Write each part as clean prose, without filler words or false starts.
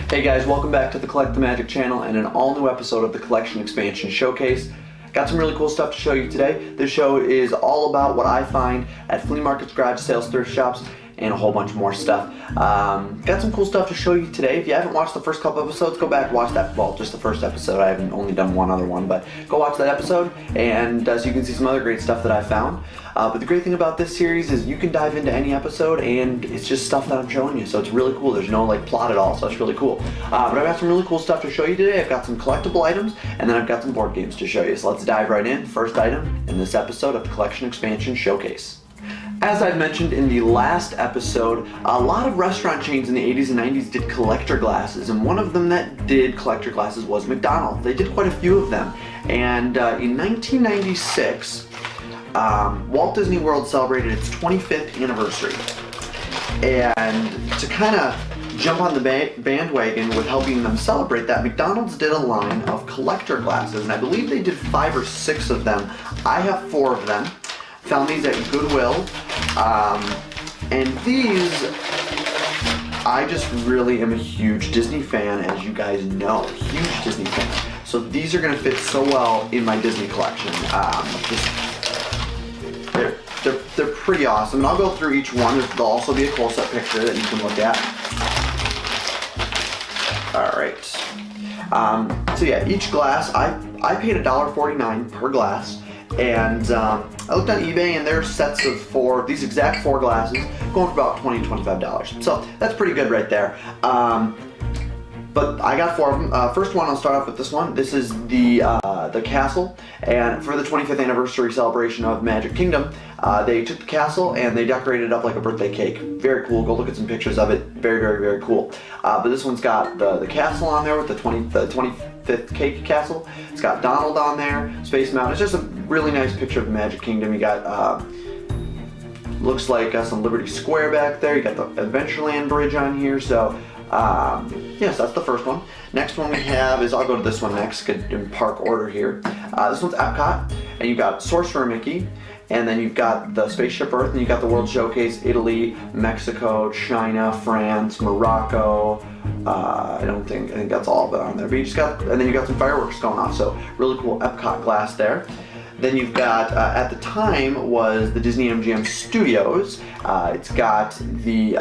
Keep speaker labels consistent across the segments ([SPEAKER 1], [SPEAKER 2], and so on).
[SPEAKER 1] Hey guys, welcome back to the Collect the Magic channel and an all-new episode of the Collection Expansion Showcase. Got some really cool stuff to show you today. This show is all about what I find at flea markets, garage sales, thrift shops, and a whole bunch more stuff. Got some cool stuff to show you today. If you haven't watched the first couple episodes, go back and watch that. Well, just the first episode. I haven't only done one other one, but go watch that episode and so you can see some other great stuff that I found. But the great thing about this series is you can dive into any episode and it's just stuff that I'm showing you. So it's really cool. There's no plot at all, so it's really cool. But I've got some really cool stuff to show you today. I've got some collectible items and then I've got some board games to show you. So let's dive right in. First item in this episode of the Collection Expansion Showcase. As I've mentioned in the last episode, a lot of restaurant chains in the 80s and 90s did collector glasses, and one of them that did collector glasses was McDonald's. They did quite a few of them, and in 1996, Walt Disney World celebrated its 25th anniversary. And to kind of jump on the bandwagon with helping them celebrate that, McDonald's did a line of collector glasses, and I believe they did 5 or 6 of them. I have 4 of them. Found these at Goodwill, and these, I just really am a huge Disney fan, as you guys know, huge Disney fan. So these are gonna fit so well in my Disney collection. They're pretty awesome, and I'll go through each one. There'll also be a close-up picture that you can look at. All right. So yeah, each glass, I paid $1.49 per glass. And I looked on eBay and there's sets of 4, these exact 4 glasses, going for about $20 to $25. So that's pretty good right there. But I got 4 of them. First one, I'll start off with this one. This is the castle, and for the 25th anniversary celebration of Magic Kingdom, they took the castle and they decorated it up like a birthday cake. Very cool. Go look at some pictures of it. Very, very, very cool. But this one's got the castle on there with the 25th cake castle. It's got Donald on there, Space Mountain. It's just a really nice picture of Magic Kingdom. You got looks like some Liberty Square back there. You got the Adventureland bridge on here. So yes, that's the first one. Next one we have is, I'll go to this one next in park order here. This one's Epcot, and you've got Sorcerer Mickey, and then you've got the Spaceship Earth, and you've got the World Showcase, Italy, Mexico, China, France, Morocco. I think that's all of it on there. But you just got, and then you got some fireworks going off. So really cool Epcot glass there. Then you've got, at the time was the Disney MGM Studios. It's got the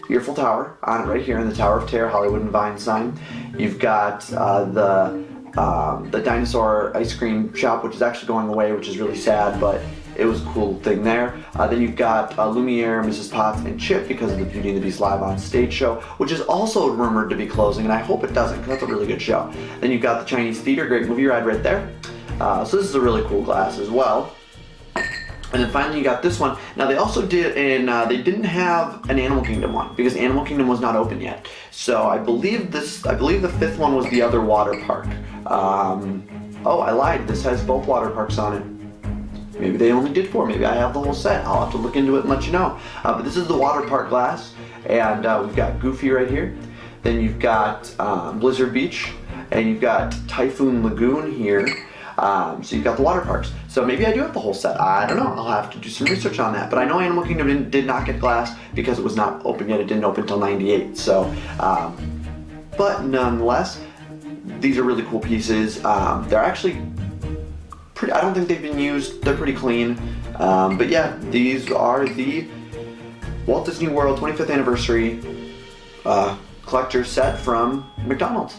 [SPEAKER 1] Eiffel Tower on it right here in the Tower of Terror, Hollywood and Vine sign. You've got the dinosaur ice cream shop, which is actually going away, which is really sad, but it was a cool thing there. Then you've got Lumiere, Mrs. Potts, and Chip because of the Beauty and the Beast Live on Stage show, which is also rumored to be closing, and I hope it doesn't because that's a really good show. Then you've got the Chinese Theater, great movie ride right there. So this is a really cool glass as well. And then finally you got this one. Now they also did, and they didn't have an Animal Kingdom one because Animal Kingdom was not open yet. So I believe the 5th one was the other water park. Oh, I lied. This has both water parks on it. Maybe they only did 4. Maybe I have the whole set. I'll have to look into it and let you know. But this is the water park glass, and we've got Goofy right here. Then you've got Blizzard Beach, and you've got Typhoon Lagoon here. So you've got the water parks. So maybe I do have the whole set. I don't know. I'll have to do some research on that. But I know Animal Kingdom did not get glass because it was not open yet. It didn't open until '98. So, but nonetheless, these are really cool pieces. They're actually pretty. I don't think they've been used. They're pretty clean. But yeah, these are the Walt Disney World 25th anniversary collector set from McDonald's.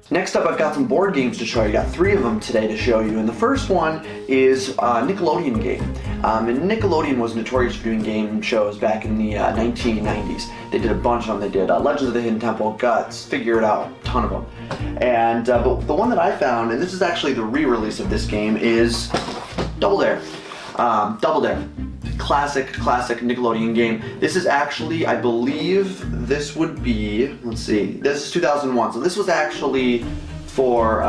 [SPEAKER 1] Next up, I've got some board games to show you. I got 3 of them today to show you. And the first one is a Nickelodeon game. And Nickelodeon was notorious for doing game shows back in the 1990s. They did a bunch of them. They did Legends of the Hidden Temple, Guts, Figure It Out, a ton of them. And but the one that I found, and this is actually the re-release of this game, is Double Dare. Double Dare. Classic Nickelodeon game. This is actually, I believe this would be, let's see, this is 2001, so this was actually for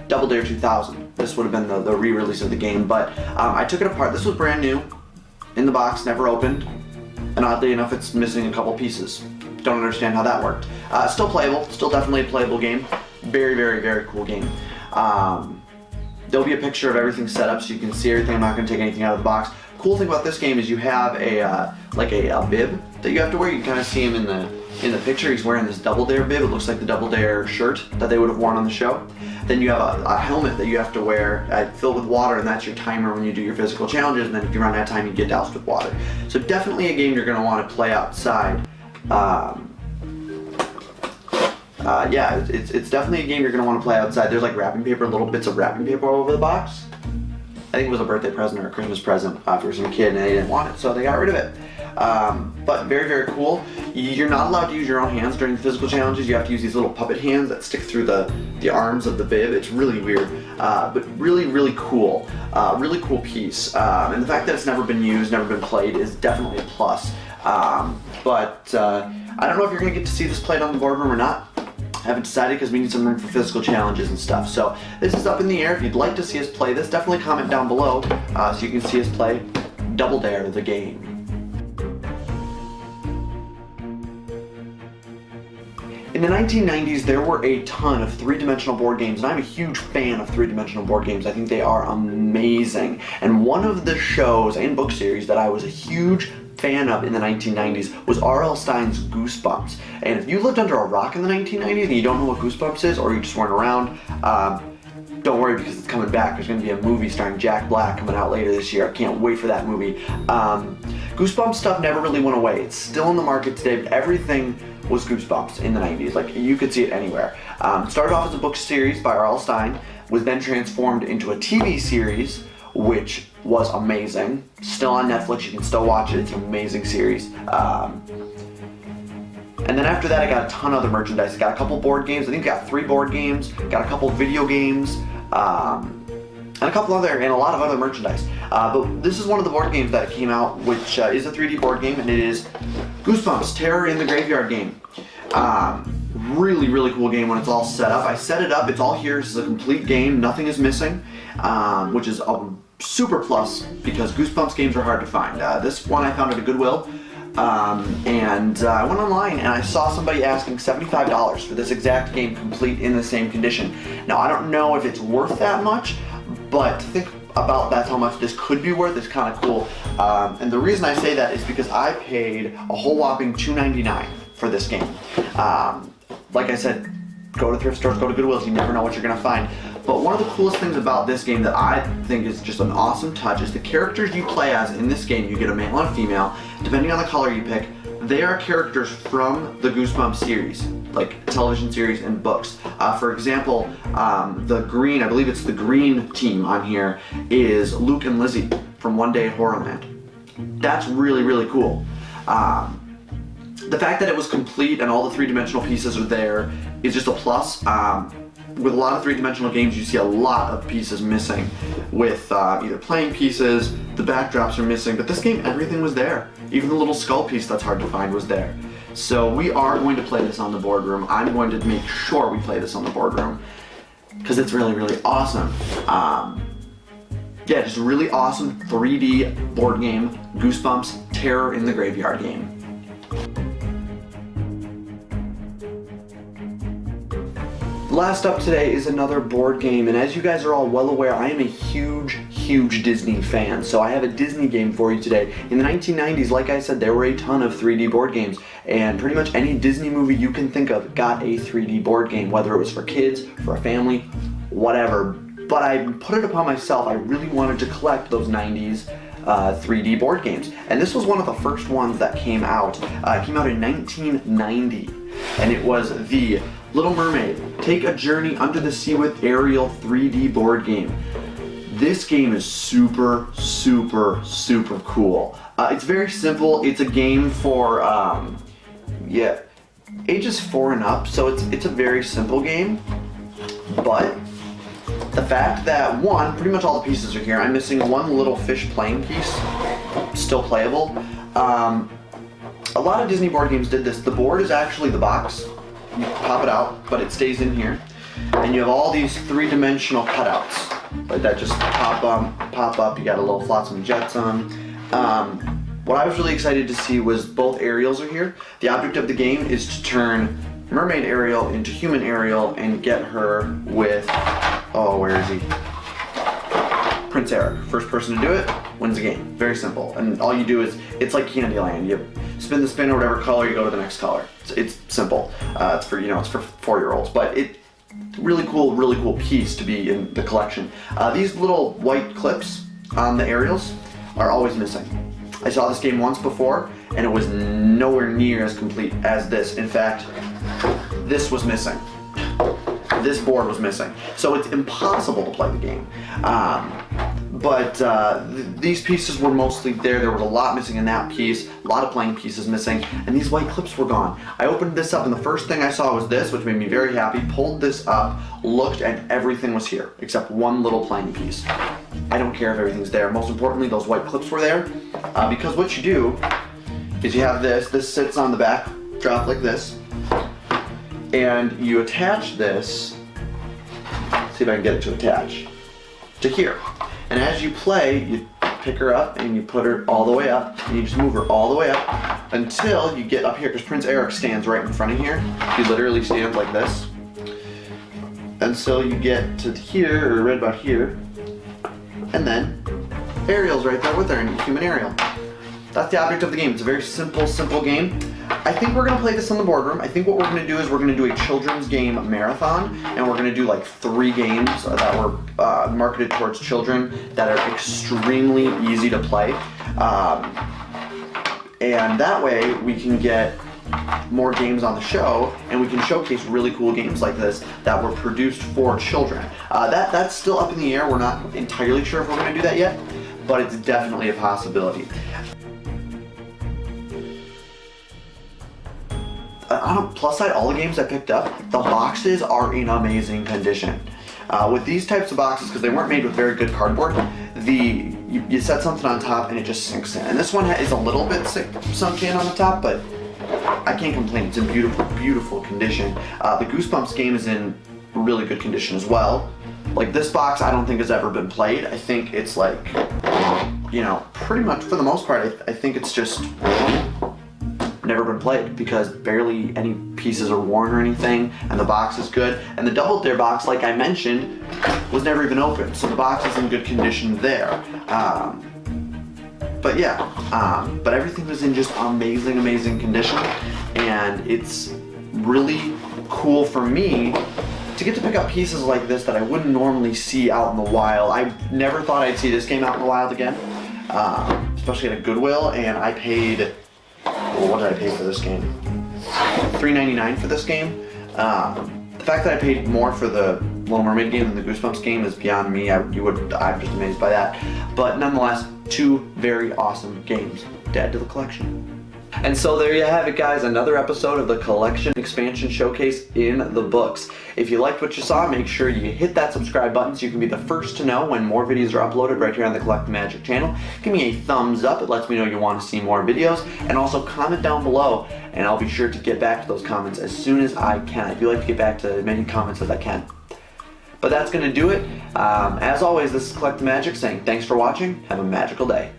[SPEAKER 1] Double Dare 2000. This would have been the re-release of the game, but I took it apart. This was brand new, in the box, never opened, and oddly enough it's missing a couple pieces. Don't understand how that worked. Still playable, still definitely a playable game. Very, very, very cool game. There'll be a picture of everything set up so you can see everything. I'm not going to take anything out of the box. Cool thing about this game is you have a like a bib that you have to wear. You can kind of see him in the picture. He's wearing this Double Dare bib. It looks like the Double Dare shirt that they would have worn on the show. Then you have a helmet that you have to wear filled with water, and that's your timer when you do your physical challenges, and then if you run out of time, you get doused with water. So definitely a game you're going to want to play outside. Yeah, it's definitely a game you're going to want to play outside. There's like wrapping paper, little bits of wrapping paper all over the box. I think it was a birthday present or a Christmas present for some kid, and they didn't want it, so they got rid of it. But very, very cool. You're not allowed to use your own hands during the physical challenges. You have to use these little puppet hands that stick through the arms of the bib. It's really weird, but really, really cool. Really cool piece. And the fact that it's never been used, never been played is definitely a plus. But I don't know if you're going to get to see this played on the boardroom or not. I haven't decided because we need some room for physical challenges and stuff. So this is up in the air. If you'd like to see us play this, definitely comment down below so you can see us play Double Dare the game. In the 1990s, there were a ton of three-dimensional board games, and I'm a huge fan of three-dimensional board games. I think they are amazing. And one of the shows and book series that I was a huge fan of in the 1990s was R.L. Stine's Goosebumps. And if you lived under a rock in the 1990s and you don't know what Goosebumps is, or you just weren't around, don't worry because it's coming back. There's going to be a movie starring Jack Black coming out later this year. I can't wait for that movie. Goosebumps stuff never really went away. It's still in the market today, but everything was Goosebumps in the 90s. Like, you could see it anywhere. It started off as a book series by R.L. Stine, was then transformed into a TV series, which was amazing. Still on Netflix, you can still watch it. It's an amazing series. And then after that, I got a ton of other merchandise. I got a couple board games. I think I got 3 board games. Got a couple video games. And a couple other, and a lot of other merchandise. But this is one of the board games that came out, which is a 3D board game, and it is Goosebumps, Terror in the Graveyard game. Really, really cool game when it's all set up. I set it up, it's all here, this is a complete game, nothing is missing, which is a super plus because Goosebumps games are hard to find. This one I found at a Goodwill, and I went online and I saw somebody asking $75 for this exact game complete in the same condition. Now I don't know if it's worth that much, but think about that's how much this could be worth. It's kind of cool. And the reason I say that is because I paid a whole whopping $2.99 for this game. Like I said, go to thrift stores, go to Goodwills, you never know what you're gonna find. But one of the coolest things about this game that I think is just an awesome touch is the characters you play as in this game. You get a male and a female, depending on the color you pick. They are characters from the Goosebumps series, like television series and books. For example, the green, I believe it's the green team on here, is Luke and Lizzie from One Day at Horrorland. That's really, really cool. The fact that it was complete and all the three-dimensional pieces are there is just a plus. With a lot of three-dimensional games, you see a lot of pieces missing with either playing pieces, the backdrops are missing, but this game, everything was there. Even the little skull piece that's hard to find was there. So we are going to play this on the boardroom. I'm going to make sure we play this on the boardroom because it's really, really awesome. Yeah, just a really awesome 3D board game, Goosebumps, Terror in the Graveyard game. Last up today is another board game, and as you guys are all well aware, I am a huge Disney fan, so I have a Disney game for you today. In the 1990s, like I said, there were a ton of 3D board games, and pretty much any Disney movie you can think of got a 3D board game, whether it was for kids, for a family, whatever. But I put it upon myself, I really wanted to collect those 90s 3D board games, and this was one of the first ones that came out. It came out in 1990, and it was the Little Mermaid, Take a Journey Under the Sea with Ariel 3D board game. This game is super cool. It's very simple. It's a game for ages 4 and up, so it's a very simple game. But the fact that one, pretty much all the pieces are here. I'm missing one little fish playing piece, still playable. A lot of Disney board games did this. The board is actually the box. You pop it out, but it stays in here. And you have all these three-dimensional cutouts, like that just pop up. You got a little Flotsam and Jetsam. What I was really excited to see was both Ariels are here. The object of the game is to turn Mermaid Ariel into human Ariel and get her with, oh, where is he? Prince Eric. First person to do it wins the game. Very simple. And all you do is, it's like Candyland. You spin the spin or whatever color, you go to the next color. It's simple. It's for 4-year-olds, but really cool piece to be in the collection. These little white clips on the aerials are always missing. I saw this game once before, and it was nowhere near as complete as this. In fact, this was missing. This board was missing. So it's impossible to play the game. These pieces were mostly there. There was a lot missing in that piece, a lot of playing pieces missing, and these white clips were gone. I opened this up, and the first thing I saw was this, which made me very happy. Pulled this up, looked, and everything was here, except one little playing piece. I don't care if everything's there. Most importantly, those white clips were there, because what you do is you have this sits on the back, drop like this, and you attach this, see if I can get it to attach, to here. And as you play, you pick her up and you put her all the way up, and you just move her all the way up until you get up here, because Prince Eric stands right in front of here. He literally stands like this. Until you get to here, or right about here, and then Ariel's right there with her, and human Ariel. That's the object of the game. It's a very simple game. I think we're gonna play this in the boardroom. I think what we're gonna do is we're gonna do a children's game marathon, and we're gonna do like 3 games that were marketed towards children that are extremely easy to play. And that way we can get more games on the show, and we can showcase really cool games like this that were produced for children. That's still up in the air. We're not entirely sure if we're gonna do that yet, but it's definitely a possibility. On a plus side, all the games I picked up, the boxes are in amazing condition. With these types of boxes, because they weren't made with very good cardboard, you set something on top and it just sinks in. And this one is a little bit sunk in on the top, but I can't complain. It's in beautiful condition. The Goosebumps game is in really good condition as well. Like, this box I don't think has ever been played. I think it's like, pretty much for the most part, I think it's just never been played, because barely any pieces are worn or anything, and the box is good. And the Double Dare box, like I mentioned, was never even opened, so the box is in good condition there. But everything was in just amazing condition, and it's really cool for me to get to pick up pieces like this that I wouldn't normally see out in the wild. I never thought I'd see this game out in the wild again, especially at a Goodwill, and I paid, what did I pay for this game? $3.99 for this game. The fact that I paid more for the Little Mermaid game than the Goosebumps game is beyond me. I'm just amazed by that. But nonetheless, 2 very awesome games to add to the collection. And so there you have it, guys, another episode of the Collection Expansion Showcase in the books. If you liked what you saw, make sure you hit that subscribe button so you can be the first to know when more videos are uploaded right here on the Collect Magic channel. Give me a thumbs up, it lets me know you want to see more videos, and also comment down below, and I'll be sure to get back to those comments as soon as I can. I do like to get back to as many comments as I can. But that's going to do it. As always, this is Collect Magic saying thanks for watching, have a magical day.